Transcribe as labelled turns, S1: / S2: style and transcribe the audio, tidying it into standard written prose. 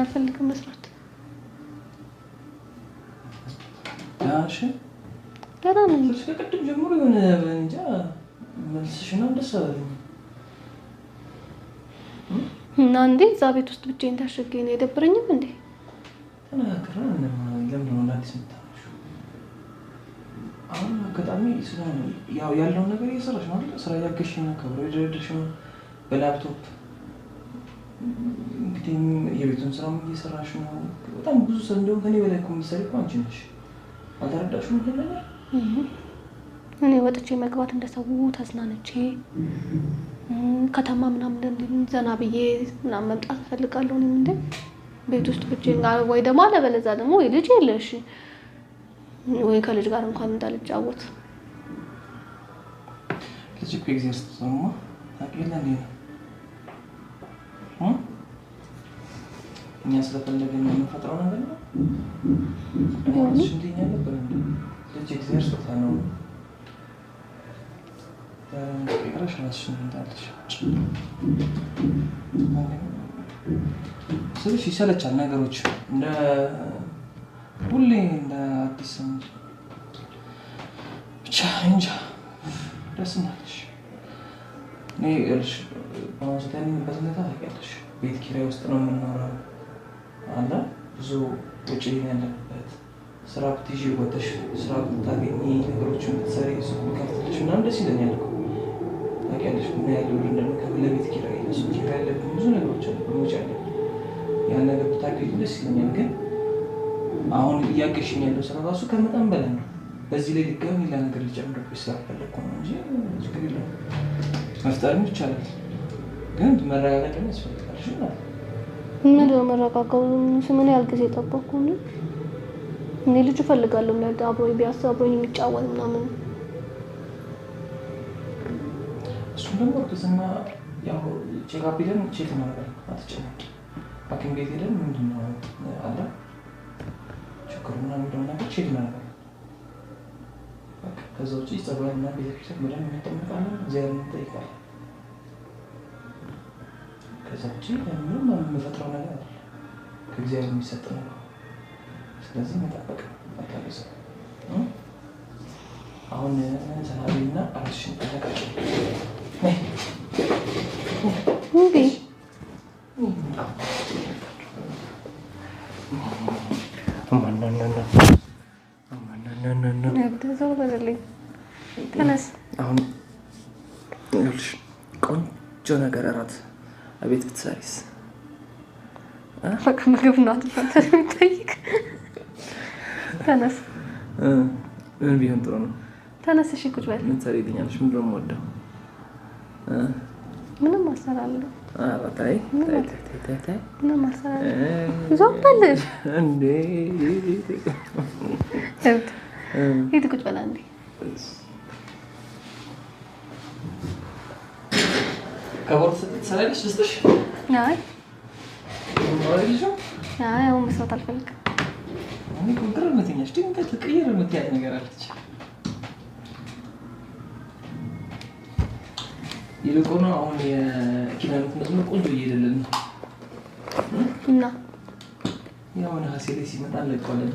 S1: አልፈልግም መስራት
S2: ያሽ
S1: ደህና ነኝ
S2: ከቅድም ጀምሮ የሆነ እንጃ መልስሽና እንደሰለኝ
S1: እና እንዴ እዛ ቤት ውስጥ ብቻዬን ታሽጌ ነው የደበረኝም እንዴ
S2: ተናገረን ለምን ነው አዲስ መጣሽ አሁን አጋጣሚ ያው ያለው ነገር እየሰራሽ ነው አይደል ስራ ያገሽ ነው ከብሮ ይደረደሽ ነው በላፕቶፕ እንግዲህ የቤቱን ስራም እየሰራሽ ነው በጣም ብዙ ሰው እንደው ከኔ በላይ እኮ የምትሰሪው አንቺ ነሽ አልተረዳሽም እንደሆነ
S1: እኔ ወጥቼ መግባት እንደሰው ተዝናንቼ ከተማ ምናምን ዘና ብዬ ምናምን መምጣት ፈልጋለሁ እኔ እንዴ ቤት ውስጥ ብቻዬን ጋር ወይ ደግሞ አለበለዛ ደግሞ ወይ ልጅ የለሽ ወይ ከልጅ ጋር እንኳን እንዳልጫወት
S2: ልጅ እኮ ኤግዚስት ነው ታውቂያለሽ እኛ ስለፈለግን የምንፈጥረው ነገር ነው እሺ እንዴ ነበር እንዴ ልጅ ኤግዚስት ነው ይቅርሽ ነሽ እንዳልሽ ስለዚህ ይሰለቻል ነገሮች እንደ ሁሌ እንደ አዲስ ብቻ እንጃ ደስ ማለሽ እኔ እልሽ በማስተካከል በዝነታ ታውቂያለሽ ቤት ኪራይ ውስጥ ነው የምንኖረው አለ ብዙ ወጪ ያለበት ስራ ብትይዢ ወጥተሽ ስራ ብታገኚ ነገሮችን ብትሰሪ ሱቅ ብትከፍትልሽ ምናምን ደስ ይለኛል እኮ ታውቂያለሽ ምን ያህል ብር እንደምከፍል ለቤት ኪራይ ለሱቅ ኪራይ ያለብን ብዙ ነገሮች አሉ ወጪ አለብን ያን ነገር ብታገኝ ደስ ይለኛል ግን አሁን እያገሽኝ ያለው ስራ ራሱ ከመጠን በላይ ነው በዚህ ላይ ድጋሚ ሌላ ነገር ልጨምርብሽ ስላልፈለኩ ነው እንጂ ችግር የለውም መፍጠርም ይቻላል ግን መረጋጋት ያስፈልጋል እሺ
S1: ምን ነው መረጋጋው ምን ያህል ጊዜ ጠበቅኩ ነው እኔ ልጅ ፈልጋለሁ ማለት አብሮኝ ቢያሳብሮኝ የሚጫወት ምናምን
S2: እሱ ደግሞ ከሰማ ያው ቼክአፕ ሄደን ቼክ ማድረግ አትጨነቂ ሐኪም ቤት ሄደን ምንድነው አለ ችግሩ ምናምን እንደሆነ ቼክ ማድረግ ከዛ ውጪ ጸባይና ቤተክርስቲያን ምንም እንጠይቃለን እግዚአብሔር እንጠይቃለን ከዛ ውጪ ምንም የምንፈጥረው ነገር አለ ከእግዚአብሔር የሚሰጥ ነገር ስለዚህ መጠበቅ አታገዘ አሁን ሰላምና አርሽን ተነቀቀ
S1: እንዴ ነብተዘው በለልኝ ተነስ
S2: አሁን ይኸውልሽ ቆንጆ ነገር እራት አቤት ብትሰሪስ
S1: በቃ ምግብ ነው አትፈተሽ የምትጠይቅ ተነስ
S2: ምን ቢሆን ጥሩ ነው
S1: ተነስ እሺ ቁጭ በል
S2: ምን ትሰሪልኛለሽ ምን ነው የምወደው
S1: ምንም አሰራለሁ
S2: ታይ
S1: ምንም አሰራለሁ ዞምበልሽ
S2: እንዴ
S1: ሂድ ቁጭ በል አንዴ
S2: ከቦርሳ ትሰራለሽ ልስጥሽ
S1: አይ
S2: ወራይልሽ
S1: አይ አሁን መስራት አልፈልግም
S2: እኔ ኮንትራ መተኛሽ ድንገት ተቀየረ የምትያት ነገር አለች ይልቁኑ አሁን የኪናት መዝሙር ቆንጆ እየሄደልን ነው
S1: እና
S2: ያው ነሐሴ ላይ ሲመጣ ለቀዋለን